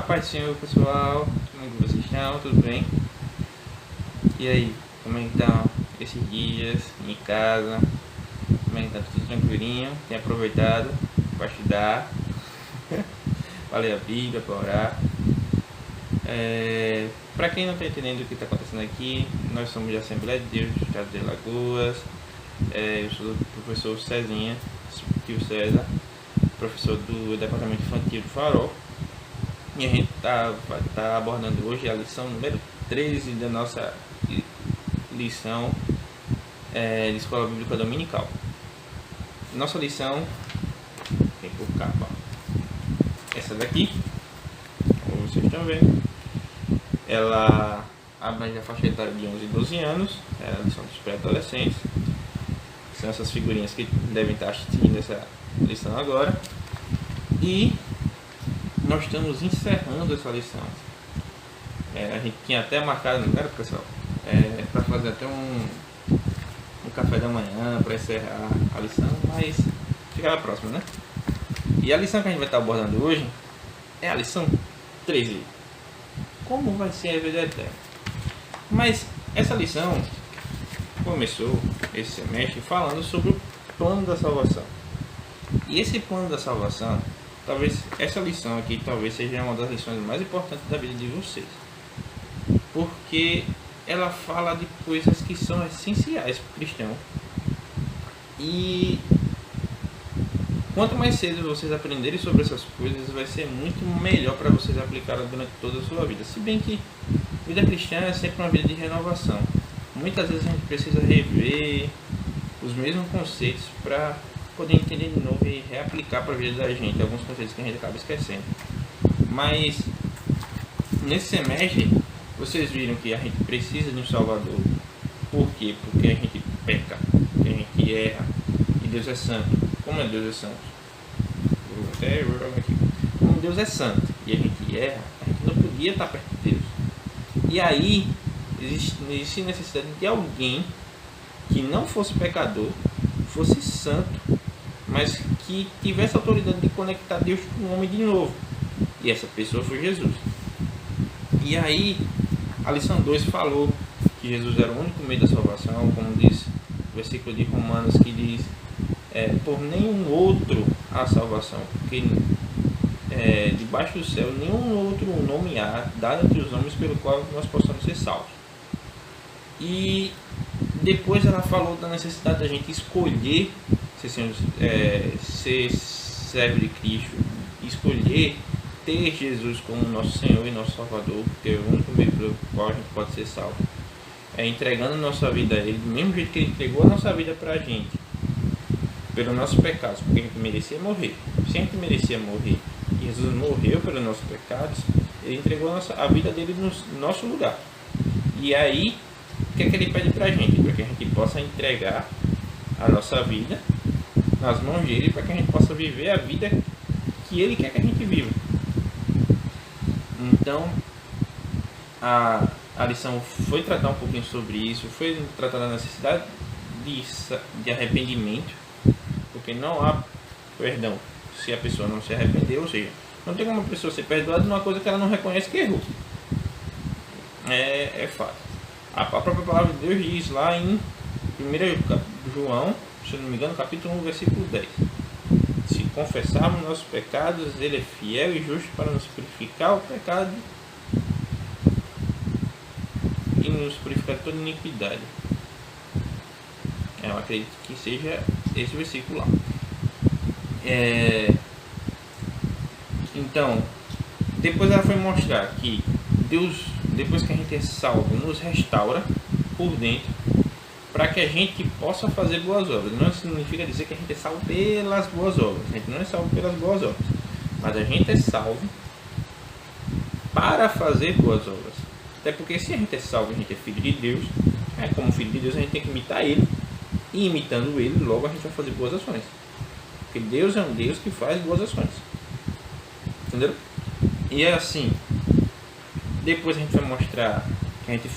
paz do Senhor, pessoal. Como é que vocês estão? Tudo bem? E aí, como é que estão esses dias em casa? Como é que tá? Tudo tranquilinho? Tem aproveitado para estudar, para ler a Bíblia, para orar? Para quem não está entendendo o que está acontecendo aqui, nós somos da Assembleia de Deus do Estado de Alagoas. Eu sou o professor Cezinha, tio César, professor do Departamento Infantil do Farol. E a gente tá abordando hoje a lição número 13 da nossa lição de Escola Bíblica Dominical. Nossa lição tem por capa essa daqui, como vocês estão vendo. Ela abrange a faixa etária de 11 e 12 anos, é a lição dos pré-adolescentes. São essas figurinhas que devem estar assistindo essa lição agora. E nós estamos encerrando essa lição. A gente tinha até marcado, não era, pessoal? Para fazer até um café da manhã para encerrar a lição, mas fica na próxima, né? E a lição que a gente vai estar abordando hoje é a lição 13. Como vai ser a vida eterna? Mas essa lição começou esse semestre falando sobre o plano da salvação. E esse plano da salvação, talvez essa lição aqui talvez seja uma das lições mais importantes da vida de vocês, porque ela fala de coisas que são essenciais para o cristão. E quanto mais cedo vocês aprenderem sobre essas coisas, vai ser muito melhor para vocês aplicarem durante toda a sua vida. Se bem que a vida cristã é sempre uma vida de renovação. Muitas vezes a gente precisa rever os mesmos conceitos para poder entender de novo e reaplicar para a vida da gente alguns conceitos que a gente acaba esquecendo. Mas nesse semestre vocês viram que a gente precisa de um Salvador. Por quê? Porque a gente peca, porque a gente erra e Deus é santo. Como é Deus é santo? Vou até jogar aqui. Como Deus é santo e a gente erra, a gente não podia estar perto de Deus. E aí existe necessidade de alguém que não fosse pecador, fosse santo, mas que tivesse a autoridade de conectar Deus com o homem de novo. E essa pessoa foi Jesus. E aí a lição 2 falou que Jesus era o único meio da salvação, como diz o versículo de Romanos, que diz: por nenhum outro há salvação, porque debaixo do céu nenhum outro nome há dado entre os homens pelo qual nós possamos ser salvos. E depois ela falou da necessidade da gente escolher ser servo de Cristo, escolher ter Jesus como nosso Senhor e nosso Salvador, porque é o único meio pelo qual a gente pode ser salvo. Entregando nossa vida a Ele, do mesmo jeito que Ele entregou a nossa vida para a gente, pelos nossos pecados, porque a gente merecia morrer. Se a gente merecia morrer e Jesus morreu pelos nossos pecados, Ele entregou a vida dele no nosso lugar. E aí, o que é que Ele pede para a gente? Para que a gente possa entregar a nossa vida nas mãos dele, para que a gente possa viver a vida que Ele quer que a gente viva. Então, a lição foi tratar um pouquinho sobre isso, foi tratar da necessidade de arrependimento, porque não há perdão se a pessoa não se arrepender, ou seja, não tem como a pessoa ser perdoada de uma coisa que ela não reconhece que errou. É fato. A própria palavra de Deus diz lá em 1 João, se não me engano, capítulo 1, versículo 10. Se confessarmos nossos pecados, Ele é fiel e justo para nos purificar o pecado e nos purificar de toda iniquidade. Eu acredito que seja esse versículo lá. Então, depois ela foi mostrar que Deus, depois que a gente é salvo, nos restaura por dentro, para que a gente possa fazer boas obras. Não significa dizer que a gente é salvo pelas boas obras. A gente não é salvo pelas boas obras, mas a gente é salvo para fazer boas obras. Até porque se a gente é salvo, a gente é filho de Deus, como filho de Deus a gente tem que imitar Ele, e imitando Ele, logo a gente vai fazer boas ações. Porque Deus é um Deus que faz boas ações. Entendeu? E é assim. Depois a gente vai mostrar que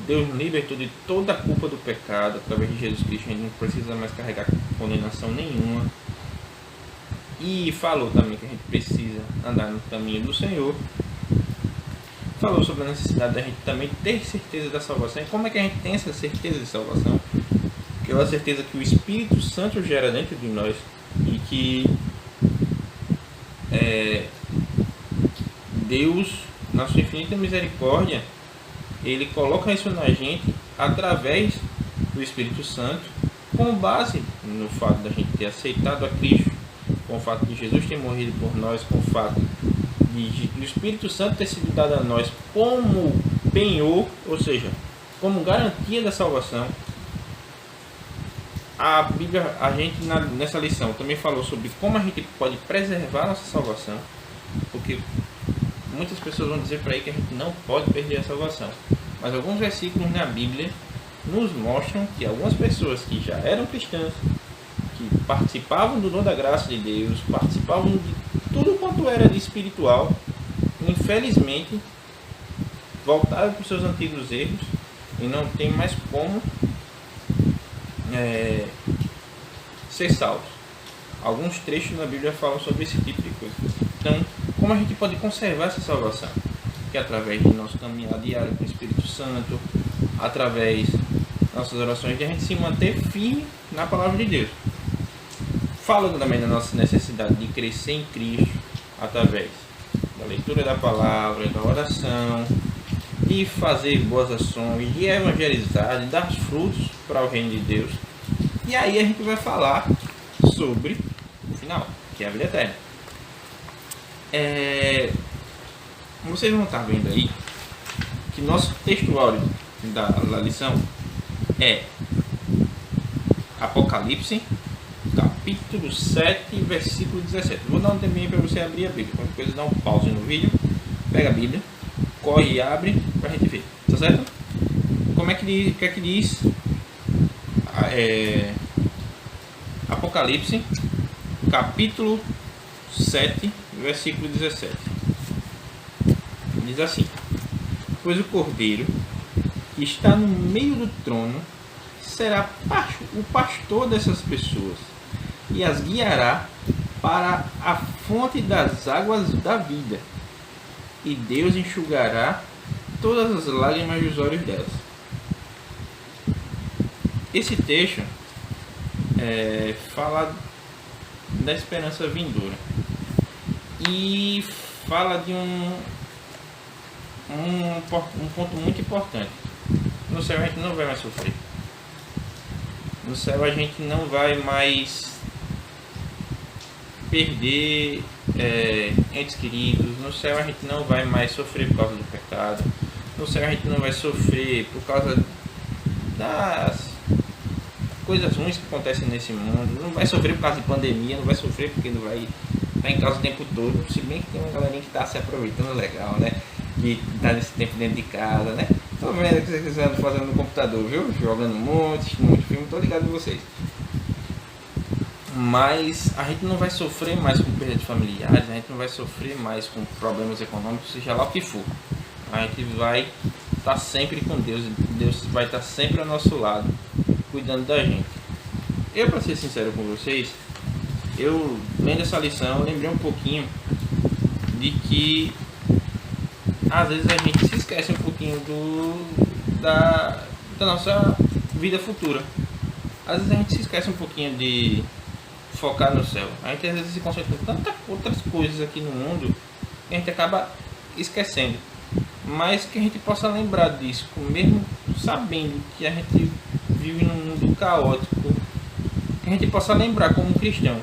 Deus nos libertou de toda a culpa do pecado através de Jesus Cristo. A gente não precisa mais carregar condenação nenhuma. E falou também que a gente precisa andar no caminho do Senhor. falou sobre a necessidade da gente também ter certeza da salvação. E como é que a gente tem essa certeza de salvação? Que é uma certeza que o Espírito Santo gera dentro de nós e que Deus, na sua infinita misericórdia, Ele coloca isso na gente através do Espírito Santo, com base no fato da gente ter aceitado a Cristo, com o fato de Jesus ter morrido por nós, com o fato de o Espírito Santo ter sido dado a nós como penhor, ou seja, como garantia da salvação. A Bíblia, a gente nessa lição também falou sobre como a gente pode preservar a nossa salvação, porque muitas pessoas vão dizer por aí que a gente não pode perder a salvação, mas alguns versículos na Bíblia nos mostram que algumas pessoas que já eram cristãs, que participavam do dom da graça de Deus, participavam de tudo quanto era de espiritual, infelizmente voltaram para os seus antigos erros e não tem mais como ser salvos. Alguns trechos na Bíblia falam sobre esse tipo de coisa. Então, como a gente pode conservar essa salvação? Que é através do nosso caminhar diário com o Espírito Santo, através das nossas orações, de a gente se manter firme na palavra de Deus. Falando também da nossa necessidade de crescer em Cristo, através da leitura da palavra, da oração, de fazer boas ações, de evangelizar, de dar frutos para o reino de Deus. E aí a gente vai falar sobre o final, que é a vida eterna. Vocês vão estar vendo aí que nosso textuário da lição é Apocalipse, capítulo 7, versículo 17. Vou dar um tempinho para você abrir a Bíblia. Qualquer coisa, dá um pause no vídeo, pega a Bíblia, corre e abre para a gente ver. Tá certo? Como é que diz, o que é que diz Apocalipse, capítulo 7, versículo 17. Diz assim: pois o Cordeiro que está no meio do trono será o pastor dessas pessoas e as guiará para a fonte das águas da vida, e Deus enxugará todas as lágrimas dos olhos delas. Esse texto fala da esperança vindoura e fala de um ponto muito importante. No céu a gente não vai mais sofrer. No céu a gente não vai mais perder entes queridos. No céu a gente não vai mais sofrer por causa do pecado. No céu a gente não vai sofrer por causa das coisas ruins que acontecem nesse mundo. Não vai sofrer por causa de pandemia. Não vai sofrer porque não vai estar em casa o tempo todo. Se bem que tem uma galerinha que está se aproveitando legal, né? Que está nesse tempo dentro de casa, né? Tô vendo que vocês estão fazendo no computador, viu? Jogando muito filme, tô ligado em vocês. Mas a gente não vai sofrer mais com perda de familiares, a gente não vai sofrer mais com problemas econômicos, seja lá o que for. A gente vai estar sempre com Deus, Deus vai estar sempre ao nosso lado, cuidando da gente. Eu, para ser sincero com vocês, eu lendo essa lição, eu lembrei um pouquinho de que às vezes a gente se esquece um pouquinho da nossa vida futura. Às vezes a gente se esquece um pouquinho de focar no céu. A gente às vezes se concentra em tantas outras coisas aqui no mundo que a gente acaba esquecendo. Mas que a gente possa lembrar disso, mesmo sabendo que a gente vive num mundo caótico, que a gente possa lembrar como cristão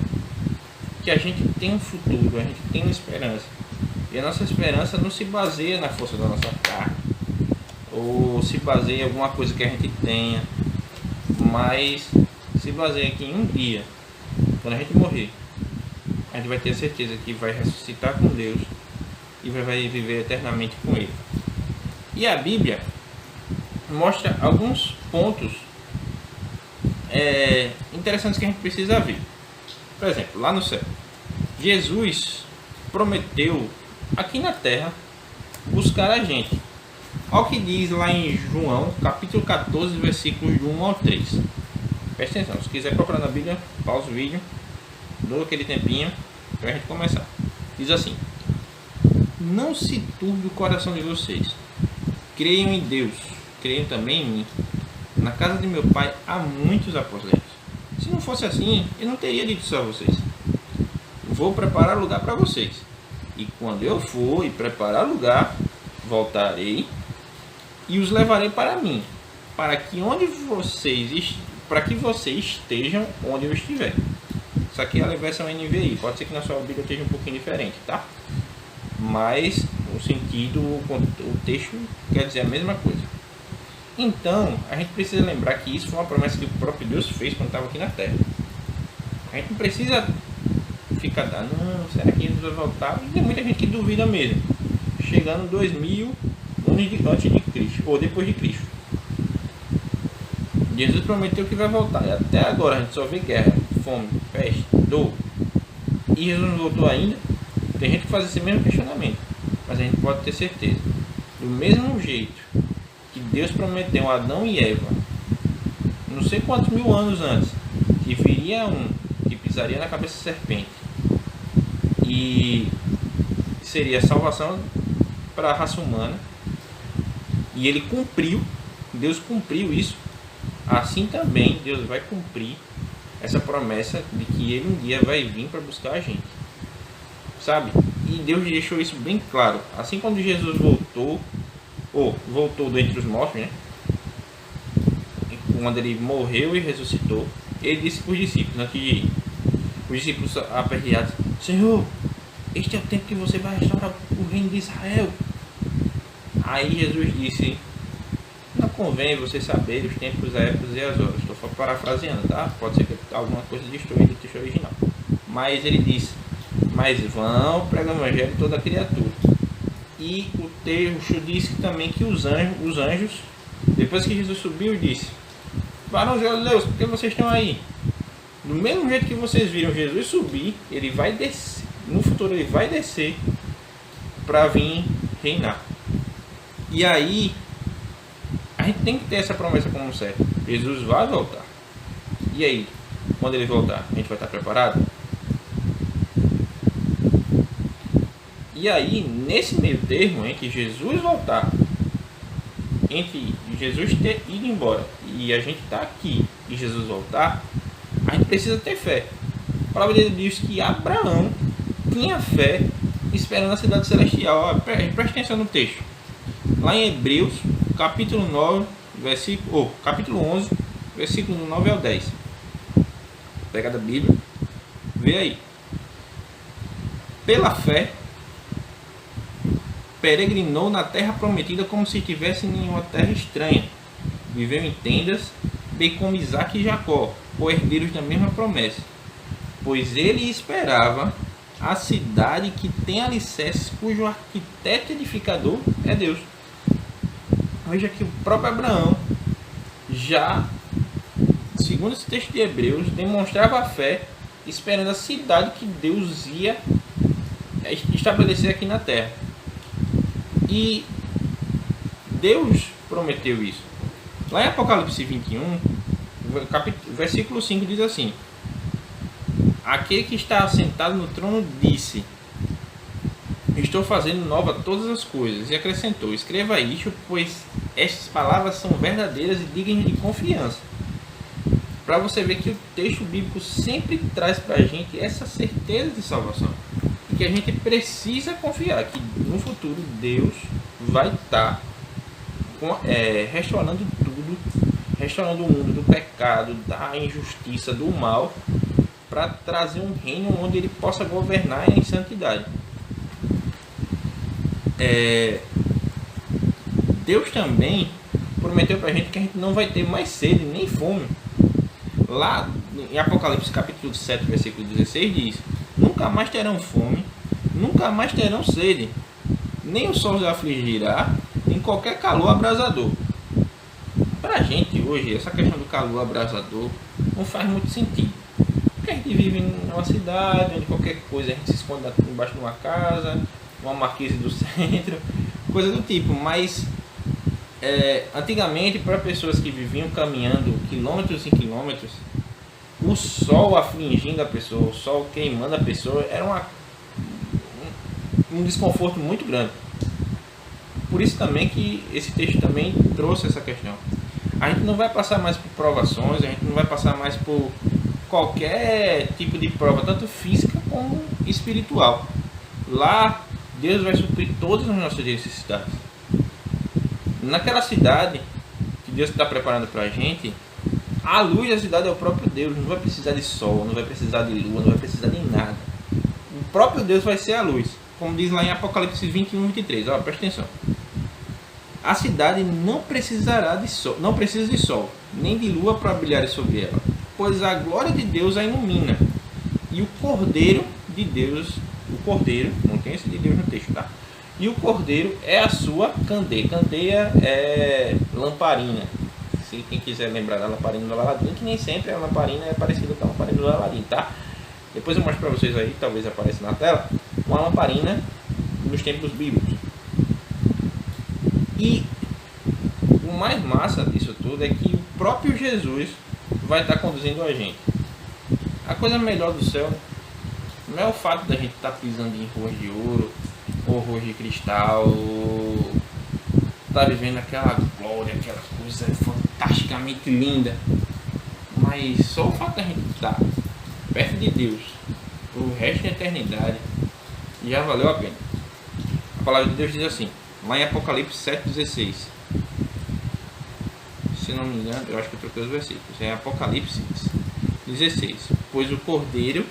que a gente tem um futuro, a gente tem uma esperança. E a nossa esperança não se baseia na força da nossa carne, ou se baseia em alguma coisa que a gente tenha, mas se baseia que em um dia, quando a gente morrer, a gente vai ter a certeza que vai ressuscitar com Deus e vai viver eternamente com Ele. E a Bíblia mostra alguns pontos interessantes que a gente precisa ver. Por exemplo, lá no céu, Jesus prometeu aqui na terra buscar a gente. Olha o que diz lá em João, capítulo 14, versículos de 1 ao 3. Presta atenção, se quiser procurar na Bíblia, pausa o vídeo, dou aquele tempinho para a gente começar. Diz assim: não se turbe o coração de vocês. Creiam em Deus, creiam também em mim. Na casa de meu pai há muitos aposentos. Se não fosse assim, eu não teria dito isso a vocês. Vou preparar lugar para vocês. E quando eu for e preparar lugar, voltarei e os levarei para mim, para que vocês estejam onde eu estiver. Isso aqui é a versão NVI. Pode ser que na sua Bíblia esteja um pouquinho diferente, tá? Mas o sentido, o texto quer dizer a mesma coisa. Então, a gente precisa lembrar que isso foi uma promessa que o próprio Deus fez quando estava aqui na Terra. A gente não precisa ficar não, será que Jesus vai voltar? E tem muita gente que duvida mesmo. Chegando 2000 antes de Cristo, ou depois de Cristo. Jesus prometeu que vai voltar. E até agora a gente só vê guerra, fome, peste, dor. E Jesus não voltou ainda. Tem gente que faz esse mesmo questionamento. Mas a gente pode ter certeza. Do mesmo jeito que Deus prometeu a Adão e Eva, não sei quantos mil anos antes, que viria um que pisaria na cabeça da serpente e seria salvação para a raça humana, e ele cumpriu, Deus cumpriu isso. Assim também Deus vai cumprir essa promessa de que ele um dia vai vir para buscar a gente, sabe? E Deus deixou isso bem claro. Assim, quando Jesus voltou dentre os mortos, né? Quando ele morreu e ressuscitou, ele disse para os discípulos antes de ir. Os discípulos aperreados: Senhor, este é o tempo que você vai restaurar o reino de Israel. Aí Jesus disse: não convém você saber os tempos, as épocas e as horas. Estou parafraseando, tá? Pode ser que alguma coisa destrua do texto original. Mas ele disse: mas vão pregar o evangelho a toda a criatura. E o texto diz também que os anjos, depois que Jesus subiu, disse: varões galileus, por que vocês estão aí? Do mesmo jeito que vocês viram Jesus subir, ele vai descer. No futuro ele vai descer para vir reinar. E aí a gente tem que ter essa promessa como certa. Jesus vai voltar. E aí, quando ele voltar, a gente vai estar preparado? E aí, nesse meio termo, entre Jesus voltar, entre Jesus ter ido embora e a gente estar aqui e Jesus voltar, a gente precisa ter fé. A palavra de Deus diz que Abraão tinha fé esperando a cidade celestial. Preste atenção no texto. Lá em Hebreus, capítulo 9, capítulo 11, versículo 9 ao 10. Pega da Bíblia, vê aí. Pela fé, peregrinou na terra prometida como se estivesse em uma terra estranha. Viveu em tendas, bem como Isaac e Jacó, co-herdeiros da mesma promessa. Pois ele esperava a cidade que tem alicerces, cujo arquiteto e edificador é Deus. Veja que o próprio Abraão, já, segundo esse texto de Hebreus, demonstrava a fé, esperando a cidade que Deus ia estabelecer aqui na terra. E Deus prometeu isso. Lá em Apocalipse 21, versículo 5 diz assim: aquele que está assentado no trono disse: estou fazendo nova todas as coisas. E acrescentou: escreva isto, pois estas palavras são verdadeiras e dignas de confiança. Para você ver que o texto bíblico sempre traz para a gente essa certeza de salvação. E que a gente precisa confiar que no futuro Deus vai estar restaurando tudo, restaurando o mundo do pecado, da injustiça, do mal, para trazer um reino onde ele possa governar em santidade. Deus também prometeu para a gente que a gente não vai ter mais sede nem fome. Lá em Apocalipse capítulo 7, versículo 16 diz: nunca mais terão fome, nunca mais terão sede, nem o sol os afligirá, nem qualquer calor abrasador. Para a gente hoje, essa questão do calor abrasador não faz muito sentido. Porque a gente vive em uma cidade onde qualquer coisa a gente se esconde embaixo de uma casa, uma marquise do centro, coisa do tipo. Mas antigamente, para pessoas que viviam caminhando quilômetros e quilômetros, o sol afligindo a pessoa, o sol queimando a pessoa, era um desconforto muito grande. Por isso também que esse texto também trouxe essa questão. A gente não vai passar mais por provações, a gente não vai passar mais por qualquer tipo de prova, tanto física como espiritual. Lá, Deus vai suprir todas as nossas necessidades. Naquela cidade que Deus está preparando para a gente, a luz da cidade é o próprio Deus. Não vai precisar de sol, não vai precisar de lua, não vai precisar de nada. O próprio Deus vai ser a luz. Como diz lá em Apocalipse 21, 23. Ó, presta atenção. A cidade não precisará de sol, não precisa de sol, nem de lua para brilhar sobre ela, pois a glória de Deus a ilumina. E o Cordeiro de Deus, o Cordeiro, não tem esse de Deus no texto, tá? E o Cordeiro é a sua candeia. Candeia é lamparina. Se quem quiser lembrar da lamparina do Aladim, que nem sempre a lamparina é parecida com a lamparina do Aladim, tá? Depois eu mostro para vocês aí, talvez apareça na tela, uma lamparina nos tempos bíblicos. E o mais massa disso tudo é que o próprio Jesus vai estar conduzindo a gente. A coisa melhor do céu não é o fato da gente estar pisando em ruas de ouro ou ruas de cristal, ou estar vivendo aquela glória, aquela coisa fantasticamente linda, mas só o fato da gente estar perto de Deus o resto da eternidade já valeu a pena. A palavra de Deus diz assim, lá em Apocalipse 7,16. Se não me engano, eu acho que eu troquei os versículos. É Apocalipse 16. Pois o Cordeiro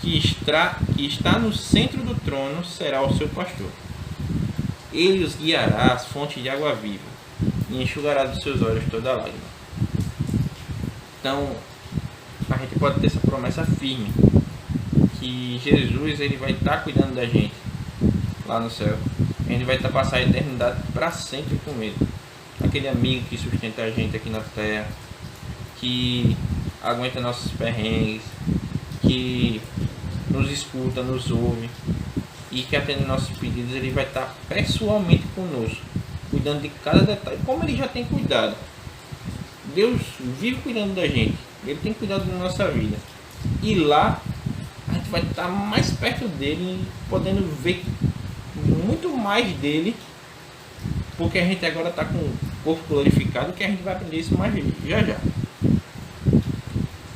que está no centro do trono será o seu pastor. Ele os guiará às fontes de água viva e enxugará dos seus olhos toda lágrima. Então, a gente pode ter essa promessa firme que Jesus ele vai estar cuidando da gente lá no céu. A gente vai estar passando a eternidade para sempre com ele. Aquele amigo que sustenta a gente aqui na terra, que aguenta nossos perrengues, que nos escuta, nos ouve e que atende nossos pedidos, ele vai estar pessoalmente conosco, cuidando de cada detalhe, como ele já tem cuidado. Deus vive cuidando da gente, ele tem cuidado da nossa vida. E lá a gente vai estar mais perto dele, podendo ver muito mais dele, porque a gente agora está com o corpo glorificado, que a gente vai aprender isso mais já já.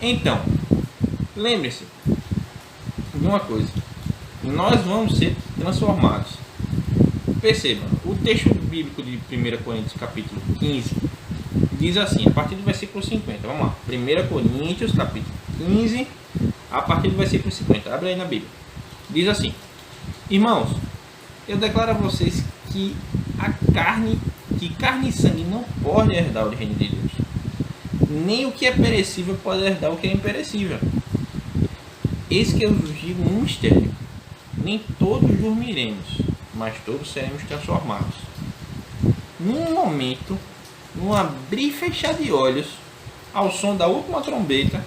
Então, lembre-se de uma coisa, nós vamos ser transformados. Perceba, o texto bíblico de 1 Coríntios capítulo 15 diz assim, a partir do versículo 50, vamos lá, 1 Coríntios capítulo 15, a partir do versículo 50, abre aí na Bíblia, diz assim, irmãos, eu declaro a vocês que carne e sangue não podem herdar o reino de Deus, nem o que é perecível pode herdar o que é imperecível. Eis que eu vos digo um mistério, nem todos dormiremos, mas todos seremos transformados. Num momento, num abrir e fechar de olhos, ao som da última trombeta,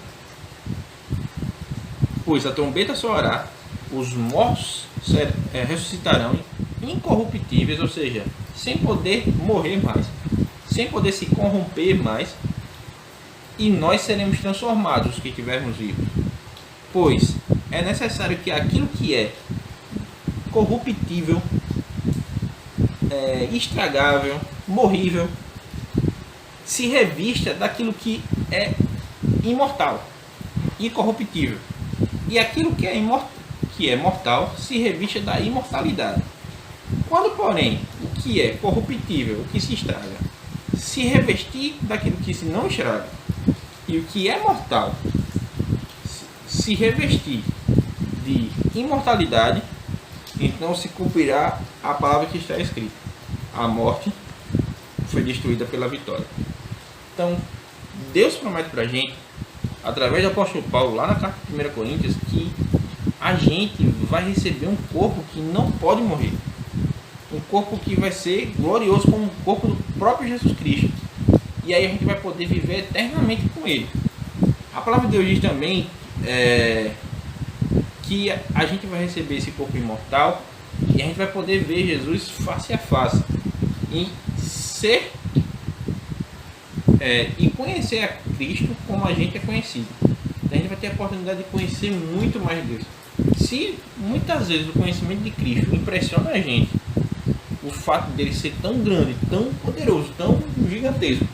pois a trombeta soará, os mortos ressuscitarão incorruptíveis, ou seja, sem poder morrer mais, sem poder se corromper mais, e nós seremos transformados, os que estivermos vivos. Pois é necessário que aquilo que é corruptível, estragável, morrível, se revista daquilo que é imortal, incorruptível. E aquilo que é mortal se revista da imortalidade. Quando, porém, o que é corruptível, o que se estraga, se revestir daquilo que se não estraga, e o que é mortal se revestir de imortalidade, então se cumprirá a palavra que está escrita: a morte foi destruída pela vitória. Então, Deus promete para a gente, através do apóstolo Paulo, lá na carta de 1 Coríntios, que a gente vai receber um corpo que não pode morrer. Um corpo que vai ser glorioso como o corpo do próprio Jesus Cristo. E aí a gente vai poder viver eternamente com ele. A palavra de Deus diz também que a gente vai receber esse corpo imortal e a gente vai poder ver Jesus face a face e ser e conhecer a Cristo como a gente é conhecido. Então a gente vai ter a oportunidade de conhecer muito mais Deus. Se muitas vezes o conhecimento de Cristo impressiona a gente, o fato dele ser tão grande, tão poderoso, tão gigantesco,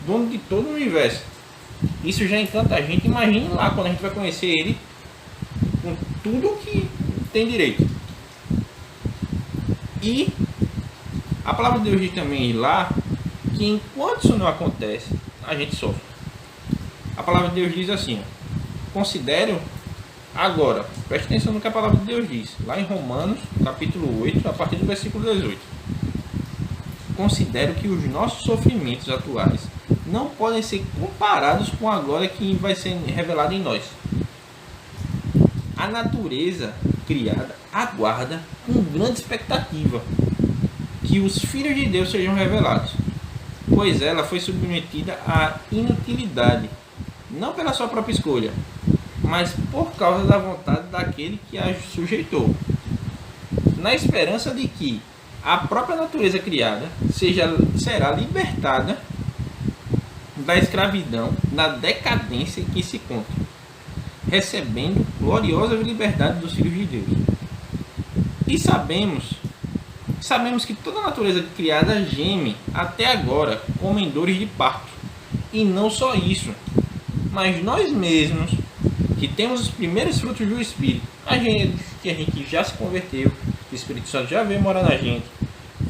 dono de todo o universo, isso já encanta a gente. Imagine lá quando a gente vai conhecer ele com tudo que tem direito. E a palavra de Deus diz também lá que enquanto isso não acontece, a gente sofre. A palavra de Deus diz assim, considere agora, preste atenção no que a palavra de Deus diz, lá em Romanos, capítulo 8, a partir do versículo 18. Considero que os nossos sofrimentos atuais não podem ser comparados com a glória que vai ser revelada em nós. A natureza criada aguarda com grande expectativa que os filhos de Deus sejam revelados, pois ela foi submetida à inutilidade, não pela sua própria escolha, mas por causa da vontade daquele que a sujeitou, na esperança de que a própria natureza criada será libertada da escravidão, da decadência em que se encontra, recebendo gloriosa liberdade dos filhos de Deus. E sabemos que toda a natureza criada geme até agora como em dores de parto. E não só isso, mas nós mesmos, que temos os primeiros frutos do Espírito, que a gente já se converteu, que o Espírito Santo já veio morar na gente,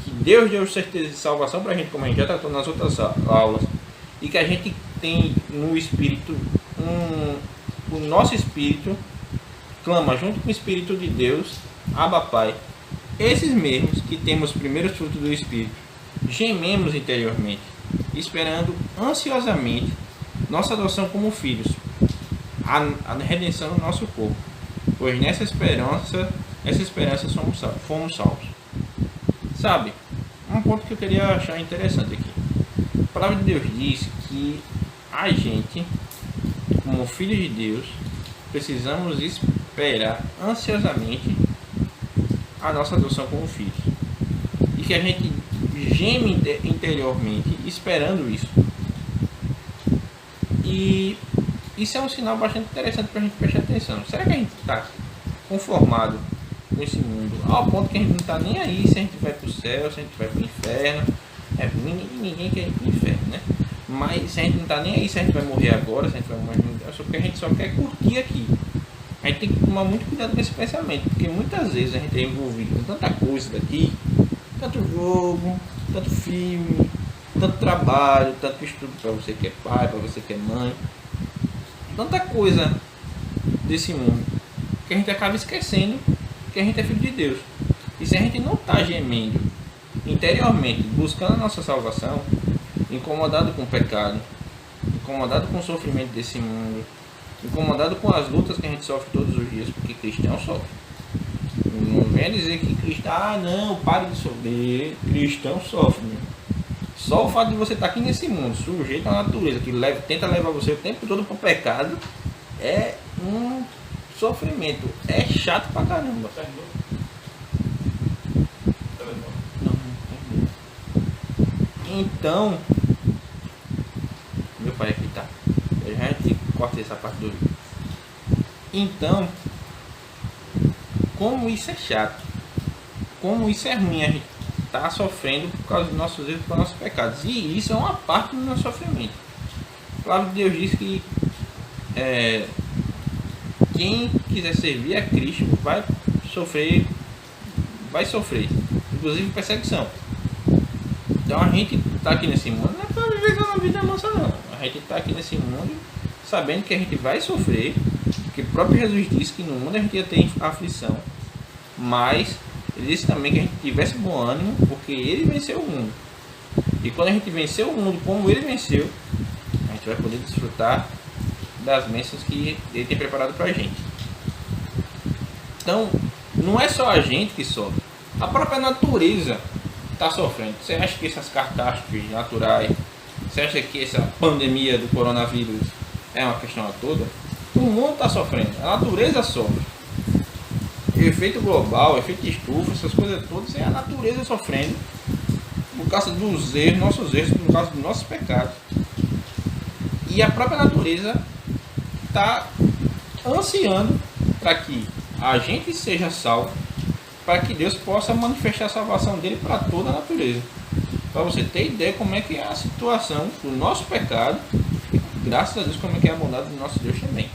que Deus deu certeza de salvação para a gente, como a gente já tratou nas outras aulas, e que a gente tem no Espírito, o nosso Espírito clama junto com o Espírito de Deus, Abba Pai. Esses mesmos que temos os primeiros frutos do Espírito, gememos interiormente, esperando ansiosamente nossa adoção como filhos, a redenção do nosso corpo, pois nessa esperança fomos salvos. Sabe, um ponto que eu queria achar interessante aqui. A palavra de Deus diz que a gente, como filhos de Deus, precisamos esperar ansiosamente a nossa adoção como filhos. E que a gente geme interiormente esperando isso. E isso é um sinal bastante interessante para a gente prestar atenção. Será que a gente está conformado com esse mundo ao ponto que a gente não está nem aí se a gente vai para o céu, se a gente vai para o inferno? Ninguém quer ir para o inferno, né? Mas se a gente não está nem aí se a gente vai morrer agora, se a gente vai morrer, só porque a gente só quer curtir aqui. A gente tem que tomar muito cuidado com esse pensamento, porque muitas vezes a gente é envolvido com tanta coisa daqui, tanto jogo, tanto filme, tanto trabalho, tanto estudo para você que é pai, para você que é mãe, tanta coisa desse mundo, que a gente acaba esquecendo que a gente é filho de Deus. E se a gente não está gemendo interiormente, buscando a nossa salvação, incomodado com o pecado, incomodado com o sofrimento desse mundo, incomodado com as lutas que a gente sofre todos os dias, porque cristão sofre. Não venha dizer que cristão, não, pare de sofrer. Cristão sofre, meu. Só o fato de você estar aqui nesse mundo, sujeito à natureza, que tenta levar você o tempo todo para o pecado, é um sofrimento. É chato pra caramba. Então, meu pai aqui tá. Eu já cortei essa parte do vídeo. Então, como isso é chato, como isso é ruim, a gente tá sofrendo por causa dos nossos erros, por nossos pecados. E isso é uma parte do nosso sofrimento. A palavra de Deus diz que quem quiser servir a Cristo vai sofrer, inclusive perseguição. Então a gente está aqui nesse mundo, não é para viver uma vida mansa não. A gente está aqui nesse mundo sabendo que a gente vai sofrer, porque o próprio Jesus disse que no mundo a gente ia ter aflição, mas ele disse também que a gente tivesse bom ânimo, porque ele venceu o mundo. E quando a gente venceu o mundo como ele venceu, a gente vai poder desfrutar das bênçãos que ele tem preparado para a gente. Então, não é só a gente que sofre, a própria natureza está sofrendo. Você acha que essas catástrofes naturais, você acha que essa pandemia do coronavírus é uma questão toda? O mundo está sofrendo, a natureza sofre. O efeito global, o efeito estufa, essas coisas todas, é a natureza sofrendo por causa dos erros, nossos erros, por causa dos nossos pecados. E a própria natureza está ansiando para que a gente seja salvo, para que Deus possa manifestar a salvação dele para toda a natureza. Para você ter ideia como é que é a situação do nosso pecado, graças a Deus como é que é a bondade do nosso Deus também.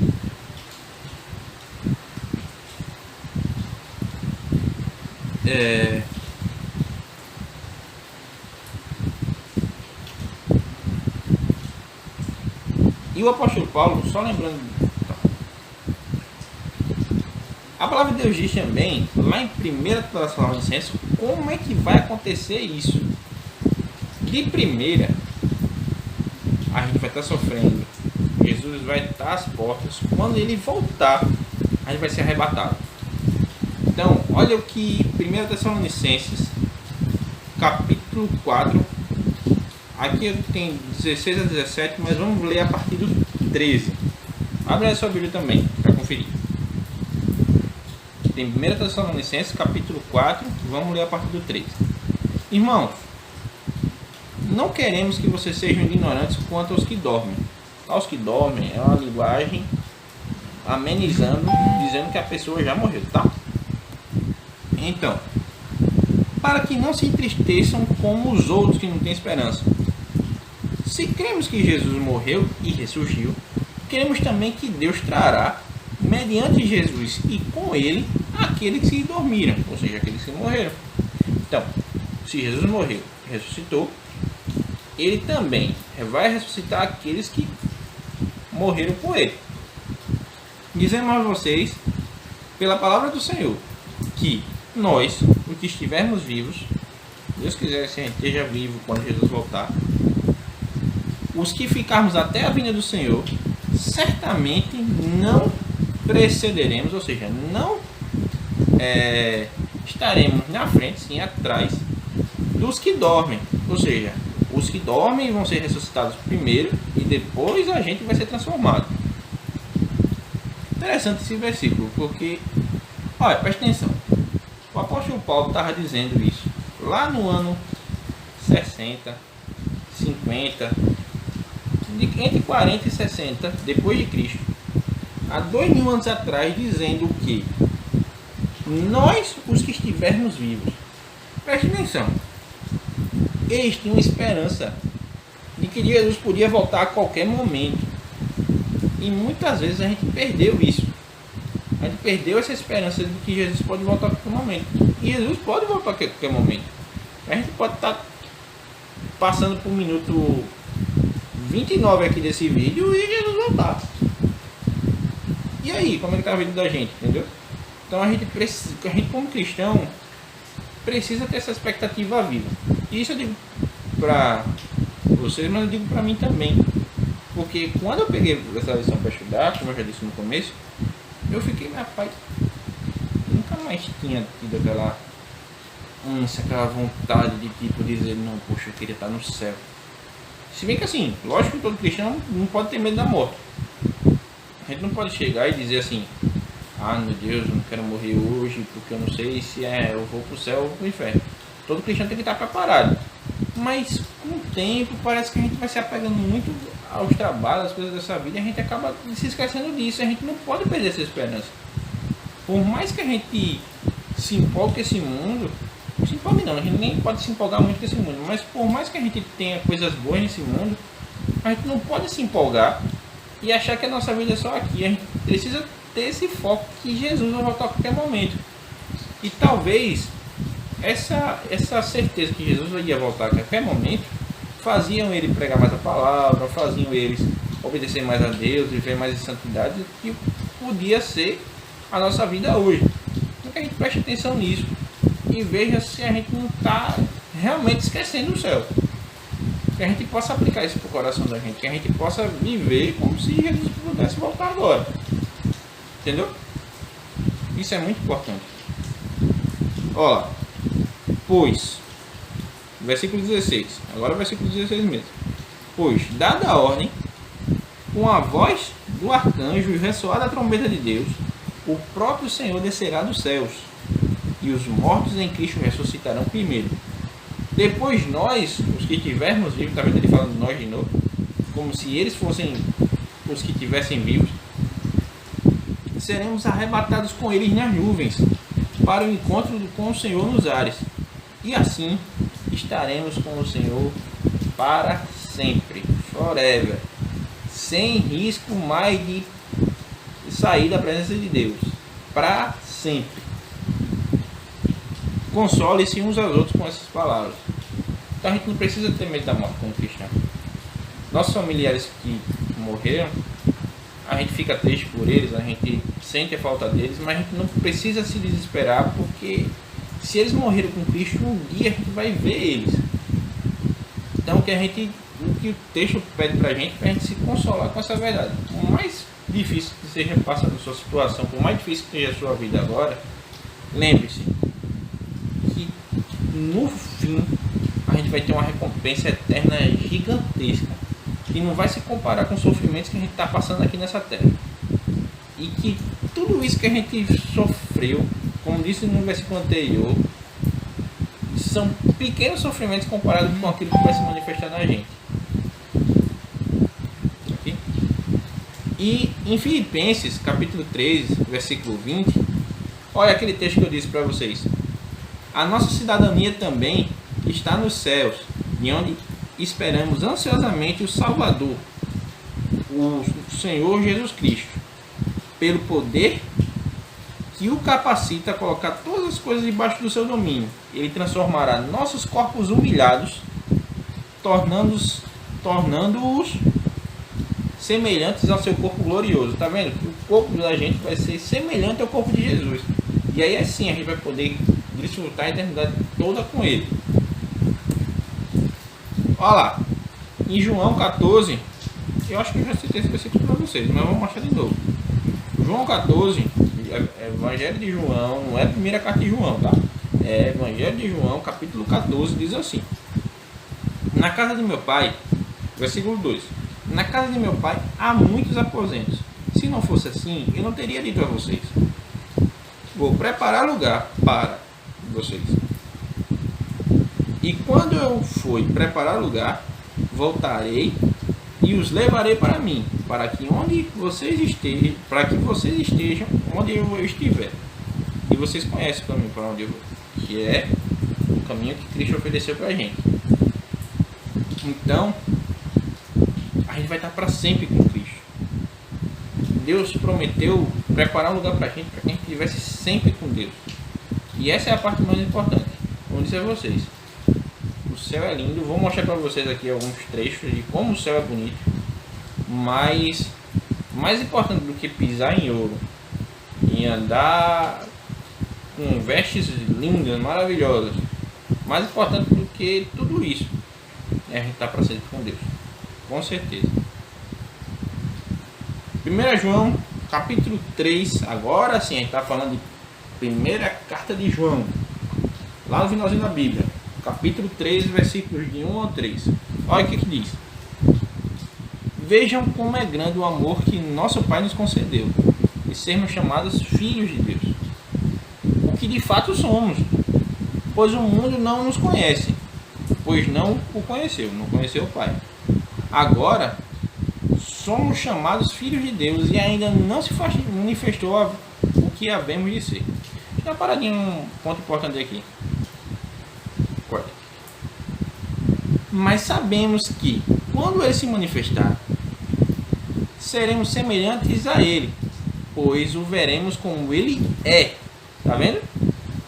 E o apóstolo Paulo, só lembrando, a palavra de Deus diz também, lá em 1 Tessalonicenses, como é que vai acontecer isso. De primeira, a gente vai estar sofrendo, Jesus vai estar às portas, quando ele voltar, a gente vai ser arrebatado. Então, olha o que 1 Tessalonicenses, capítulo 4, aqui tem 16 a 17, mas vamos ler a partir do 13. Abre a sua Bíblia também, para conferir. Tem 1 Tessalonicenses, capítulo 4, vamos ler a partir do 13. Irmãos, não queremos que vocês sejam ignorantes quanto aos que dormem. Aos que dormem é uma linguagem amenizando, dizendo que a pessoa já morreu, tá? Então, para que não se entristeçam como os outros que não têm esperança. Se cremos que Jesus morreu e ressurgiu, cremos também que Deus trará, mediante Jesus e com ele, aqueles que dormiram, ou seja, aqueles que morreram. Então, se Jesus morreu e ressuscitou, ele também vai ressuscitar aqueles que morreram com ele. Dizemos a vocês, pela palavra do Senhor, que nós, os que estivermos vivos, Deus quiser que a gente esteja vivo quando Jesus voltar, os que ficarmos até a vinda do Senhor, certamente não precederemos, ou seja, não estaremos na frente, sim atrás dos que dormem. Ou seja, os que dormem vão ser ressuscitados primeiro e depois a gente vai ser transformado. Interessante esse versículo, porque, olha, presta atenção. O apóstolo Paulo estava dizendo isso lá no ano 60, 50, entre 40 e 60 depois de Cristo, há 2000 anos atrás, dizendo que nós, os que estivermos vivos, preste atenção, eles tinham esperança de que Jesus podia voltar a qualquer momento, e muitas vezes a gente perdeu isso. A gente perdeu essa esperança de que Jesus pode voltar a qualquer momento. E Jesus pode voltar a qualquer momento. A gente pode estar passando por minuto 29 aqui desse vídeo e Jesus voltar. E aí, como é que está a vida da gente, entendeu? Então a gente como cristão precisa ter essa expectativa viva. E isso eu digo para vocês, mas eu digo para mim também. Porque quando eu peguei essa lição para estudar, como eu já disse no começo, eu fiquei, rapaz, nunca mais tinha tido aquela ânsia, aquela vontade de tipo dizer, não, poxa, eu queria estar no céu. Se bem que assim, lógico que todo cristão não pode ter medo da morte. A gente não pode chegar e dizer assim, ah, meu Deus, eu não quero morrer hoje porque eu não sei se eu vou para o céu ou para o inferno. Todo cristão tem que estar preparado. Mas com o tempo parece que a gente vai se apegando muito aos trabalhos, às coisas dessa vida, e a gente acaba se esquecendo disso. A gente não pode perder essa esperança. Por mais que a gente se empolgue com esse mundo, não se empolgue não, a gente nem pode se empolgar muito com esse mundo, mas por mais que a gente tenha coisas boas nesse mundo, a gente não pode se empolgar e achar que a nossa vida é só aqui. A gente precisa ter esse foco que Jesus vai voltar a qualquer momento. E talvez essa certeza que Jesus ia voltar a qualquer momento faziam ele pregar mais a palavra, faziam eles obedecer mais a Deus, viver mais em santidade, que podia ser a nossa vida hoje. Então que a gente preste atenção nisso e veja se a gente não está realmente esquecendo o céu. Que a gente possa aplicar isso para o coração da gente, que a gente possa viver como se Jesus pudesse voltar agora. Entendeu? Isso é muito importante. Olha lá. Pois, versículo 16, agora o versículo 16 mesmo. Pois, dada a ordem, com a voz do arcanjo e o ressoar da trombeta de Deus, o próprio Senhor descerá dos céus, e os mortos em Cristo ressuscitarão primeiro. Depois nós, os que tivermos vivos, está vendo ele falando nós de novo, como se eles fossem os que tivessem vivos, seremos arrebatados com eles nas nuvens, para o encontro com o Senhor nos ares. E assim estaremos com o Senhor para sempre, forever, sem risco mais de sair da presença de Deus, para sempre. Console-se uns aos outros com essas palavras. Então a gente não precisa ter medo da morte como cristão. Nossos familiares que morreram, a gente fica triste por eles, a gente sente a falta deles, mas a gente não precisa se desesperar, porque se eles morreram com Cristo, um dia a gente vai ver eles. Então o que o texto pede pra gente é a gente se consolar com essa verdade. Por mais difícil que seja passar a sua situação, por mais difícil que seja a sua vida agora, lembre-se que no fim a gente vai ter uma recompensa eterna gigantesca, que não vai se comparar com os sofrimentos que a gente está passando aqui nessa terra. E que tudo isso que a gente sofreu, como disse no versículo anterior, são pequenos sofrimentos comparados com aquilo que vai se manifestar na gente. Aqui. E em Filipenses, capítulo 3, versículo 20, olha aquele texto que eu disse para vocês. A nossa cidadania também está nos céus, de onde esperamos ansiosamente o Salvador, o Senhor Jesus Cristo, pelo poder que o capacita a colocar todas as coisas debaixo do seu domínio. Ele transformará nossos corpos humilhados, tornando-os semelhantes ao seu corpo glorioso. Tá vendo? O corpo da gente vai ser semelhante ao corpo de Jesus. E aí assim a gente vai poder desfrutar a eternidade toda com ele. Olha lá, em João 14, eu acho que eu já citei esse versículo para vocês, mas vamos mostrar de novo. João 14, Evangelho de João, não é a primeira carta de João, tá? É Evangelho de João, capítulo 14, diz assim: na casa de meu pai, versículo 2: na casa de meu pai há muitos aposentos. Se não fosse assim, eu não teria dito a vocês: vou preparar lugar para vocês. E quando eu for preparar lugar, voltarei e os levarei para mim, para que vocês estejam onde eu estiver. E vocês conhecem o caminho para onde eu vou, que é o caminho que Cristo ofereceu para a gente. Então, a gente vai estar para sempre com Cristo. Deus prometeu preparar um lugar para a gente, para que a gente estivesse sempre com Deus. E essa é a parte mais importante. Como disse a vocês, o céu é lindo. Vou mostrar para vocês aqui alguns trechos de como o céu é bonito. Mas mais importante do que pisar em ouro e andar com vestes lindas, maravilhosas, mais importante do que tudo isso é a gente estar para sempre com Deus, com certeza. 1 João capítulo 3, agora sim a gente está falando de primeira carta de João, lá no finalzinho da Bíblia, capítulo 3, versículos de 1 a 3. Olha o que diz: vejam como é grande o amor que nosso Pai nos concedeu, e sermos chamados filhos de Deus, o que de fato somos, pois o mundo não nos conhece, pois não o conheceu, não conheceu o Pai. Agora somos chamados filhos de Deus e ainda não se manifestou o que havemos de ser. Deixa eu parar de um ponto importante aqui. Corta. Mas sabemos que quando ele se manifestar, seremos semelhantes a ele, pois o veremos como ele é. Tá vendo?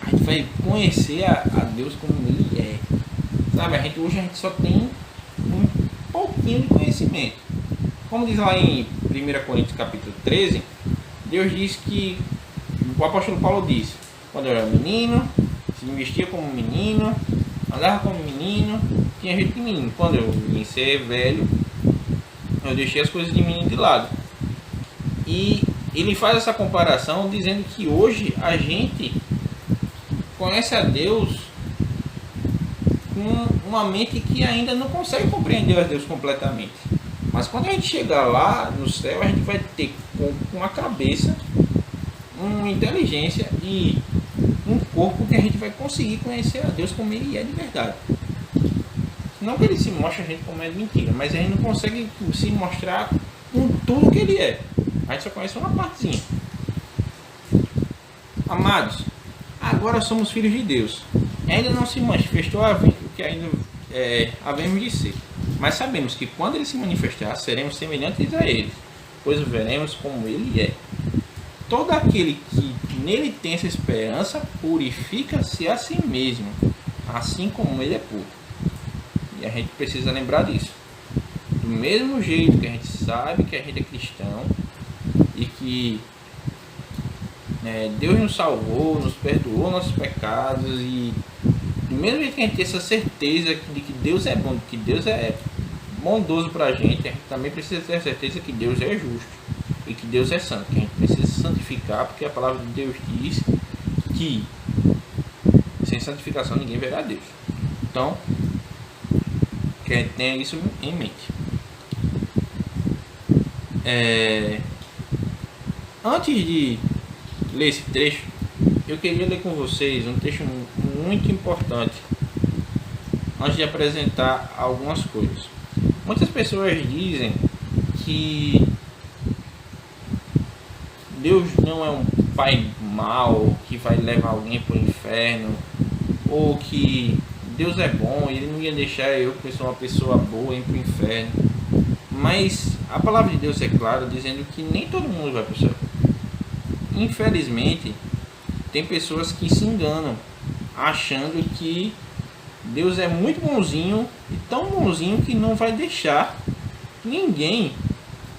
A gente vai conhecer a Deus como ele é. Sabe, hoje a gente só tem um pouquinho de conhecimento. Como diz lá em 1 Coríntios capítulo 13, Deus diz que, o apóstolo Paulo diz: quando eu era menino, se vestia como menino, andava como menino, tinha jeito de menino. Quando eu vim ser velho, eu deixei as coisas de menino de lado. E ele faz essa comparação dizendo que hoje a gente conhece a Deus com uma mente que ainda não consegue compreender a Deus completamente. Mas quando a gente chegar lá no céu, a gente vai ter com a cabeça, uma inteligência e um corpo que a gente vai conseguir conhecer a Deus como ele é de verdade. Não que ele se mostre a gente como é de mentira, mas a gente não consegue se mostrar com tudo que ele é. A gente só conhece uma partezinha. Amados, agora somos filhos de Deus. Ainda não se manifestou o que ainda havemos de ser. Mas sabemos que quando ele se manifestar, seremos semelhantes a ele, pois o veremos como ele é. Todo aquele que nele tem essa esperança purifica-se a si mesmo, assim como ele é puro. E a gente precisa lembrar disso. Do mesmo jeito que a gente sabe que a gente é cristão e que Deus nos salvou, nos perdoou nossos pecados, e do mesmo jeito que a gente tem essa certeza de que Deus é bom, que Deus é bondoso para a gente também precisa ter a certeza que Deus é justo e que Deus é santo, que a gente precisa se santificar, porque a palavra de Deus diz que sem santificação ninguém verá Deus. Então, que a gente tenha isso em mente. Antes de ler esse trecho, eu queria ler com vocês um trecho muito importante antes de apresentar algumas coisas. Muitas pessoas dizem que Deus não é um pai mau que vai levar alguém para o inferno, ou que Deus é bom e ele não ia deixar eu, que sou uma pessoa boa, ir para o inferno. Mas a palavra de Deus é clara, dizendo que nem todo mundo vai para o céu. Infelizmente, tem pessoas que se enganam, achando que Deus é muito bonzinho, e tão bonzinho que não vai deixar ninguém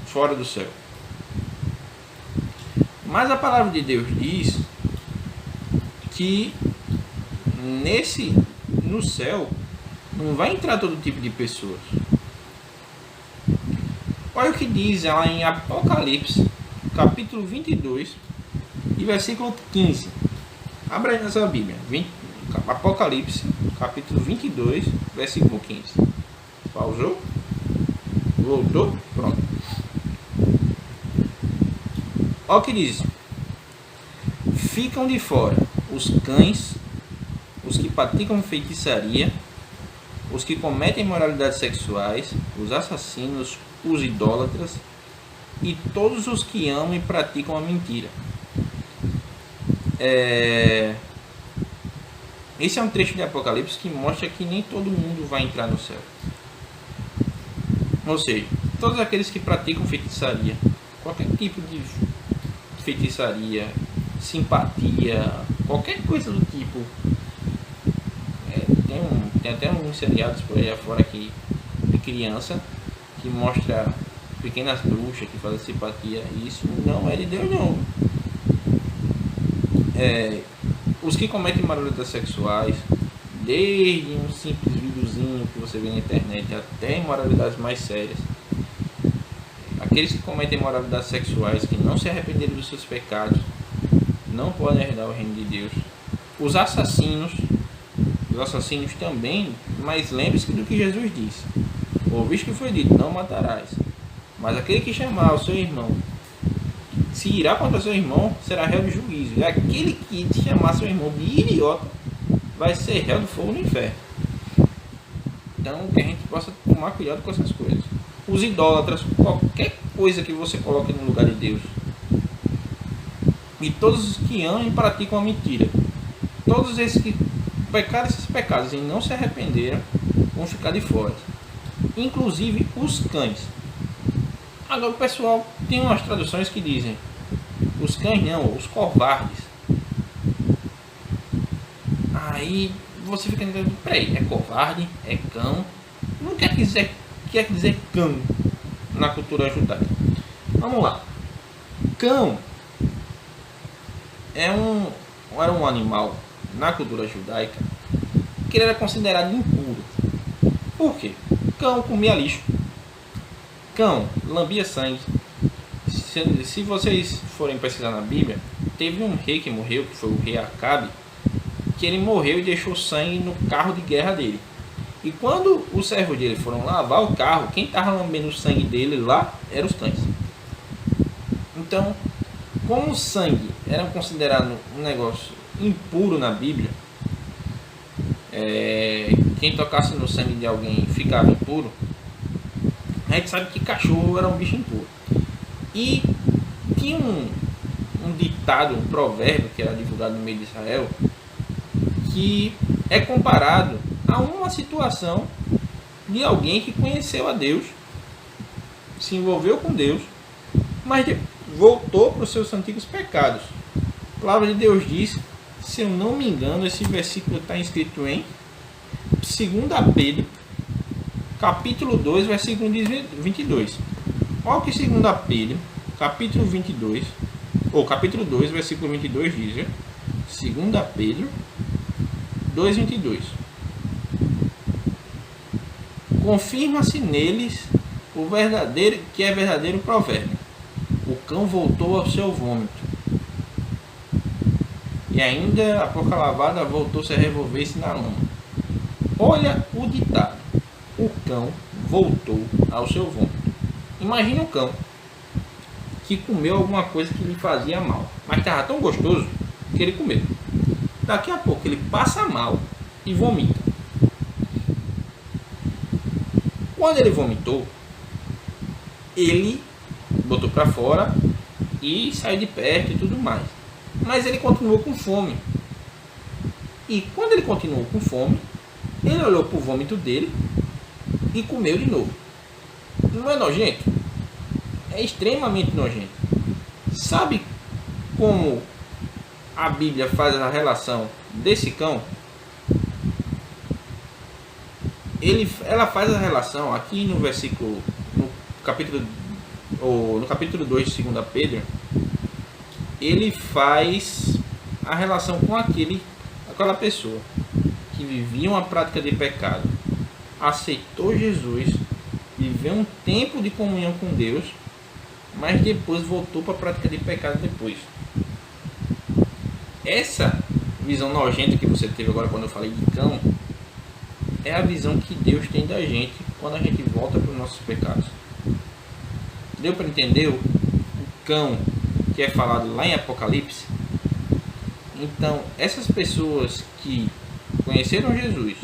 fora do céu. Mas a palavra de Deus diz que no céu não vai entrar todo tipo de pessoas. Olha o que diz lá em Apocalipse, capítulo 22 e versículo 15. Abra aí na sua Bíblia. Apocalipse, capítulo 22, versículo 15. Pausou? Voltou? Pronto. Olha o que diz. Ficam de fora os cães, os que praticam feitiçaria, os que cometem imoralidades sexuais, os assassinos, os idólatras e todos os que amam e praticam a mentira. Esse é um trecho de Apocalipse que mostra que nem todo mundo vai entrar no céu. Ou seja, todos aqueles que praticam feitiçaria, qualquer tipo de feitiçaria, simpatia, qualquer coisa do tipo. Tem até uns seriados por aí afora aqui de criança que mostra pequenas bruxas que fazem simpatia, e isso não é de Deus não. Os que cometem imoralidades sexuais, desde um simples videozinho que você vê na internet até imoralidades mais sérias, aqueles que cometem imoralidades sexuais, que não se arrependeram dos seus pecados, não podem herdar o reino de Deus. Os assassinos também, mas lembre-se do que Jesus disse: ouviste que foi dito, não matarás. Mas aquele que chamar o seu irmão, se irá contra seu irmão, será réu de juízo. E aquele que chamar seu irmão de idiota vai ser réu do fogo no inferno. Então, que a gente possa tomar cuidado com essas coisas. Os idólatras, qualquer coisa que você coloque no lugar de Deus. E todos os que amam e praticam a mentira. Todos esses que pecaram esses pecados e não se arrependeram vão ficar de fora. Inclusive os cães. Agora o pessoal tem umas traduções que dizem os cães não, os covardes. Aí você fica entendendo, peraí, é covarde, é cão. Não quer dizer cão na cultura judaica. Vamos lá. Cão era um animal na cultura judaica que ele era considerado impuro. Por quê? Cão comia lixo. Cão lambia sangue. Se vocês forem pesquisar na Bíblia, teve um rei que morreu, que foi o rei Acabe, que ele morreu e deixou sangue no carro de guerra dele. E quando os servos dele foram lavar o carro, quem estava lambendo o sangue dele lá eram os cães. Então, como o sangue era considerado um negócio impuro na Bíblia, quem tocasse no sangue de alguém ficava impuro. A gente sabe que cachorro era um bicho impuro. E tinha um ditado, um provérbio que era divulgado no meio de Israel, que é comparado a uma situação de alguém que conheceu a Deus, se envolveu com Deus, mas voltou para os seus antigos pecados. A palavra de Deus diz, se eu não me engano, esse versículo está escrito em 2 Pedro, capítulo 2, versículo 22. Olha o que 2 Pedro, capítulo 22, ou capítulo 2, versículo 22 diz, 2 Pedro 2:22. Confirma-se neles o verdadeiro, que é verdadeiro provérbio. O cão voltou ao seu vômito. E ainda a porca lavada voltou-se a revolver-se na lama. Olha o ditado. O cão voltou ao seu vômito. Imagine um cão que comeu alguma coisa que lhe fazia mal, mas estava tão gostoso que ele comeu. Daqui a pouco ele passa mal e vomita. Quando ele vomitou, ele botou para fora e saiu de perto e tudo mais. Mas ele continuou com fome. E quando ele continuou com fome, ele olhou para o vômito dele e comeu de novo. Não é nojento? É extremamente nojento. Sabe como a Bíblia faz a relação desse cão? Ela faz a relação aqui no versículo, no capítulo 2 de 2 Pedro, ele faz a relação com aquela pessoa que vivia uma prática de pecado, aceitou Jesus, viveu um tempo de comunhão com Deus, mas depois voltou para a prática de pecado depois. Essa visão nojenta que você teve agora quando eu falei de cão, é a visão que Deus tem da gente quando a gente volta para os nossos pecados. Deu para entender o cão que é falado lá em Apocalipse? Então, essas pessoas que conheceram Jesus,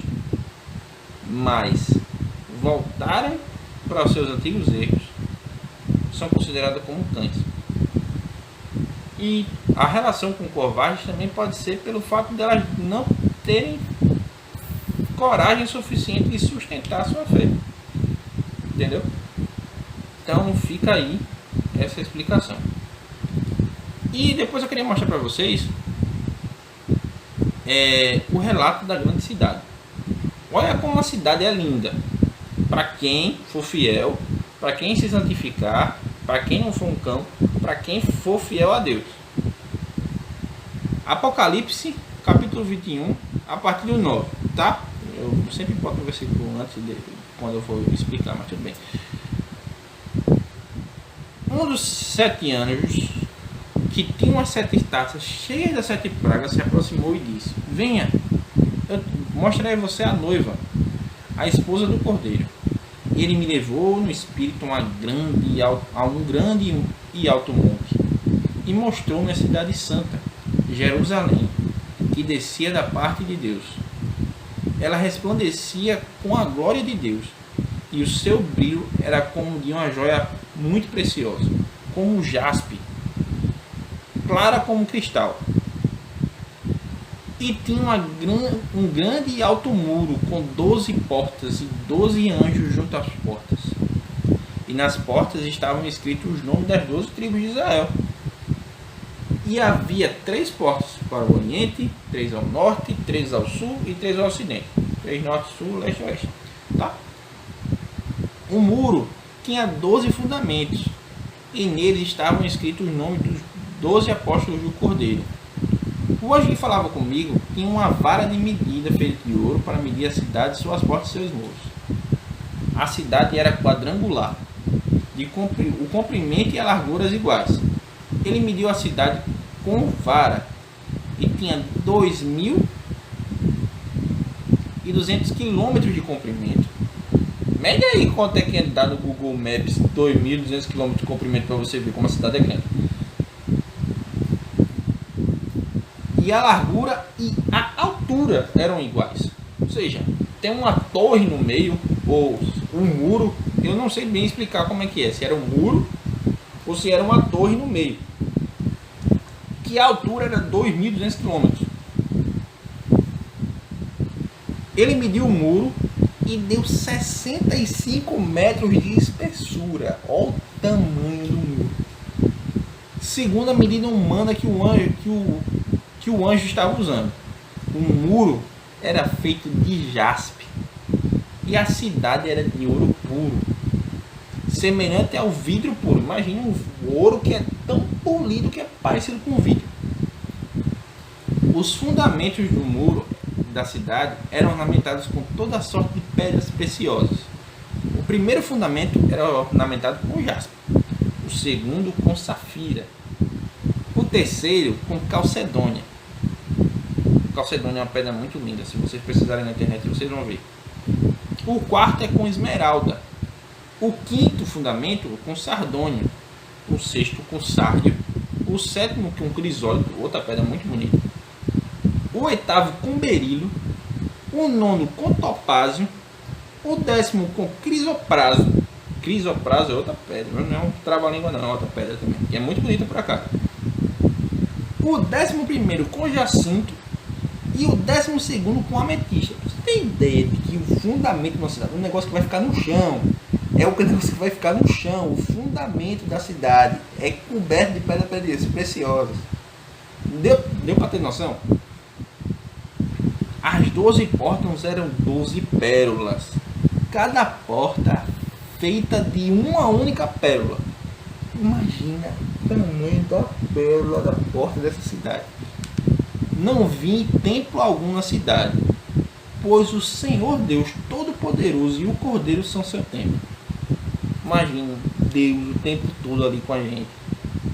mas voltaram para os seus antigos erros, são consideradas como cães. E a relação com covardes também pode ser pelo fato de elas não terem coragem suficiente de sustentar a sua fé. Entendeu? Então fica aí essa explicação. E depois eu queria mostrar para vocês o relato da grande cidade. Olha como a cidade é linda. Para quem for fiel, para quem se santificar, para quem não for um cão, para quem for fiel a Deus. Apocalipse, capítulo 21, a partir do 9, tá? Eu sempre boto o versículo antes de quando eu for explicar, mas tudo bem. Um dos 7 anjos, que tinha as 7 taças cheias das 7 pragas, se aproximou e disse: venha, eu mostrarei a você a noiva, a esposa do cordeiro. E ele me levou no espírito a um grande e alto monte, e mostrou-me a cidade santa, Jerusalém, que descia da parte de Deus. Ela resplandecia com a glória de Deus, e o seu brilho era como de uma joia muito preciosa, como jaspe, clara como cristal. E tinha um grande e alto muro com 12 portas e 12 anjos junto às portas. E nas portas estavam escritos os nomes das 12 tribos de Israel. E havia 3 portas para o oriente, 3 ao norte, 3 ao sul e 3 ao ocidente. 3 norte, sul, leste e oeste. Tá? O muro tinha 12 fundamentos. E neles estavam escritos os nomes dos 12 apóstolos do Cordeiro. O anjo que falava comigo tinha uma vara de medida feita de ouro para medir a cidade, suas portas e seus muros. A cidade era quadrangular, o comprimento e a larguras iguais. Ele mediu a cidade com vara e tinha 2.200 quilômetros de comprimento. Mede aí quanto é que dá no Google Maps 2.200 quilômetros de comprimento para você ver como a cidade é grande. E a largura e a altura eram iguais. Ou seja, tem uma torre no meio, ou um muro. Eu não sei bem explicar como é que é. Se era um muro ou se era uma torre no meio. que a altura era 2.200 quilômetros. Ele mediu o muro e deu 65 metros de espessura. Olha o tamanho do muro. Segundo a medida humana que o anjo estava usando. O muro era feito de jaspe e a cidade era de ouro puro, semelhante ao vidro puro. Imagina um ouro que é tão polido que é parecido com vidro. Os fundamentos do muro da cidade eram ornamentados com toda sorte de pedras preciosas. O primeiro fundamento era ornamentado com jaspe, o segundo com safira, o terceiro com calcedônia. Calcedônia é uma pedra muito linda, se vocês precisarem na internet vocês vão ver. O quarto é com esmeralda, o quinto fundamento com sardônio, o sexto com sárdio, o sétimo com crisólito, outra pedra muito bonita, o oitavo com berilo, o nono com topázio, o décimo com crisopraso. Crisopraso é outra pedra, não é um trava-língua não, é outra pedra também, que é muito bonita por cá. O 11º com jacinto e o 12º com ametista. Você tem ideia de que o fundamento de uma cidade, um negócio que vai ficar no chão, é o negócio que vai ficar no chão, o fundamento da cidade é coberto de pedras preciosas. Deu para ter noção? As 12 portas eram 12 pérolas, cada porta feita de uma única pérola. Imagina o tamanho da pérola da porta dessa cidade. Não vi templo algum na cidade, pois o Senhor Deus Todo-Poderoso e o Cordeiro são seu templo. Imagina Deus o tempo todo ali com a gente.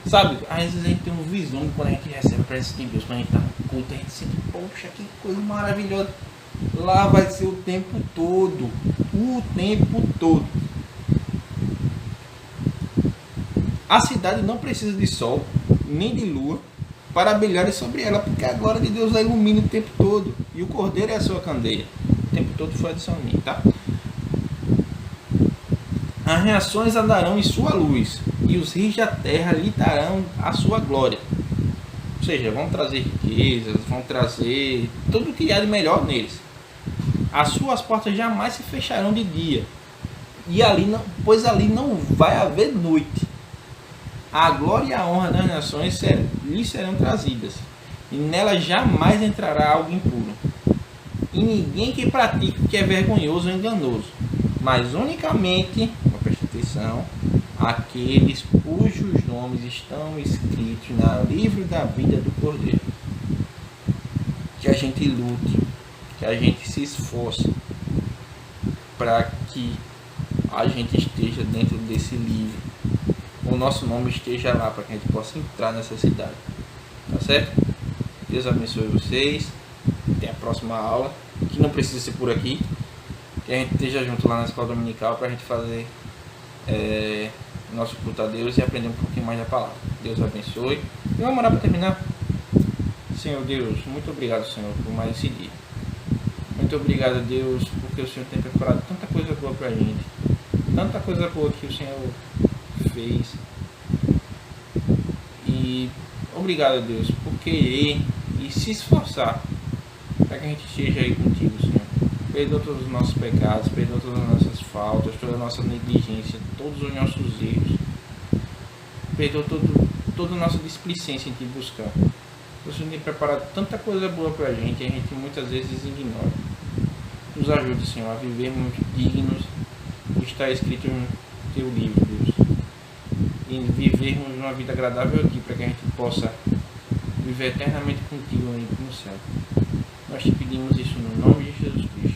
Sabe, às vezes a gente tem uma visão de quando a gente recebe a presença de Deus, quando a gente está no culto, a gente sente, poxa, que coisa maravilhosa. Lá vai ser o tempo todo. O tempo todo. A cidade não precisa de sol, nem de lua, para brilhar sobre ela, porque a glória de Deus a ilumina o tempo todo. E o Cordeiro é a sua candeia. O tempo todo foi adição minha, tá? As reações andarão em sua luz, e os rios da terra lhe darão a sua glória. Ou seja, vão trazer riquezas, vão trazer tudo o que há de melhor neles. As suas portas jamais se fecharão de dia, e ali não, pois ali não vai haver noite. A glória e a honra das nações lhe serão trazidas, e nela jamais entrará algo impuro. E ninguém que pratique o que é vergonhoso ou enganoso, mas unicamente, presta atenção, aqueles cujos nomes estão escritos no livro da vida do Cordeiro. Que a gente lute, que a gente se esforce para que a gente esteja dentro desse livro, o nosso nome esteja lá, para que a gente possa entrar nessa cidade, tá certo? Deus abençoe vocês, até a próxima aula, que não precisa ser por aqui, que a gente esteja junto lá na escola dominical para a gente fazer nosso culto a Deus e aprender um pouquinho mais da palavra. Deus abençoe. E vamos orar para terminar. Senhor Deus, muito obrigado, Senhor, por mais esse dia. Muito obrigado, Deus, porque o Senhor tem preparado tanta coisa boa para a gente. Tanta coisa boa que o Senhor fez. E obrigado, Deus, por querer e se esforçar para que a gente esteja aí contigo, Senhor. Perdoa todos os nossos pecados, perdoa todas as nossas faltas, toda a nossa negligência, todos os nossos erros. Perdoa toda a nossa displicência em te buscar. O Senhor tem preparado tanta coisa boa para a gente e a gente muitas vezes ignora. Nos ajude, Senhor, a vivermos dignos do que está escrito no teu livro, Deus. E vivermos uma vida agradável aqui, para que a gente possa viver eternamente contigo no céu. Nós te pedimos isso no nome de Jesus Cristo.